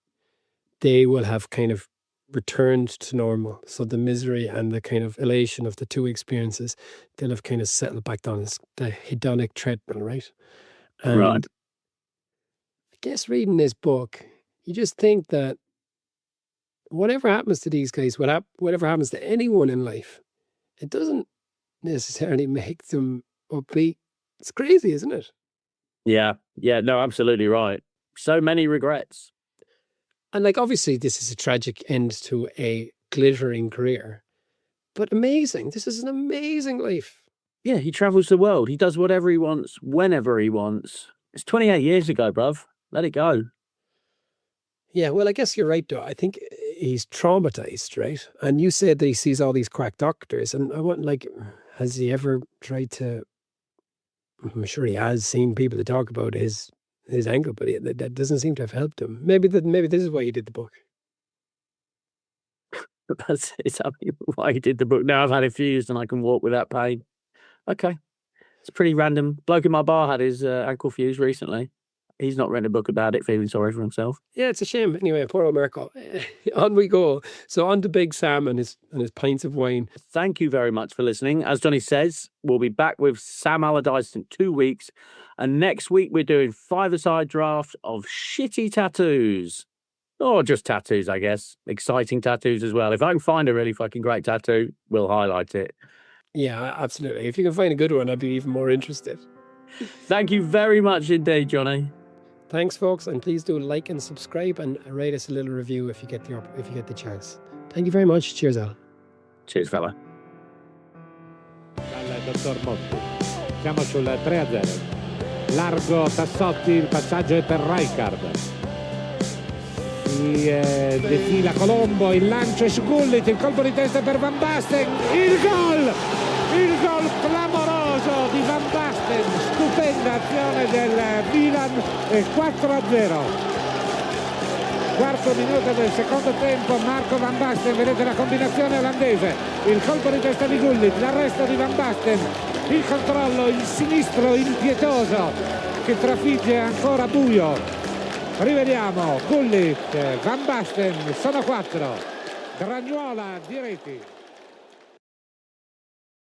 S2: they will have kind of returned to normal. So the misery and the kind of elation of the 2 experiences, they'll have kind of settled back down the hedonic treadmill, right? And
S1: right.
S2: I guess reading this book, you just think that whatever happens to these guys, whatever happens to anyone in life, it doesn't necessarily make them upbeat. It's crazy, isn't it?
S1: Yeah, no, absolutely right. So many regrets.
S2: And obviously this is a tragic end to a glittering career, but amazing. This is an amazing life.
S1: Yeah, he travels the world. He does whatever he wants, whenever he wants. It's 28 years ago, bruv. Let it go.
S2: Yeah, well, I guess you're right, though. I think he's traumatized, right? And you said that he sees all these quack doctors, and I want, has he ever tried to? I'm sure he has seen people to talk about his ankle, but that doesn't seem to have helped him. Maybe this is why he did the book.
S1: That's why he did the book. Now I've had it fused and I can walk without pain. Okay. It's pretty random. Bloke in my bar had his ankle fused recently. He's not written a book about it, feeling sorry for himself.
S2: Yeah, it's a shame. Anyway, poor old Marco. On we go. So on to Big Sam and his pints of wine.
S1: Thank you very much for listening. As Johnny says, we'll be back with Sam Allardyce in 2 weeks. And next week we're doing 5-a-side draft of shitty tattoos. Or just tattoos, I guess. Exciting tattoos as well. If I can find a really fucking great tattoo, we'll highlight it.
S2: Yeah, absolutely. If you can find a good one, I'd be even more interested.
S1: Thank you very much indeed, Johnny.
S2: Thanks, folks, and please do like and subscribe and rate us a little review if you get the chance. Thank you very much. Cheers, Al.
S1: Cheers, fella.
S4: Dal dottor Monti. Siamo sul 3-0. Largo Tassotti, il passaggio è per Rijkaard. Si defila Colombo, il lancio è su Gullit, il colpo di testa per Van Basten, il gol clamoroso di Van Basten, stupenda azione del Milan, 4-0. Quarto minuto del secondo tempo, Marco van Basten, vedete la combinazione olandese, il colpo di testa di Gullit, l'arresto di Van Basten, il controllo, il sinistro impietoso che trafigge ancora buio. Rivediamo Gullit, Van Basten, sono 4. Dragnuola di reti.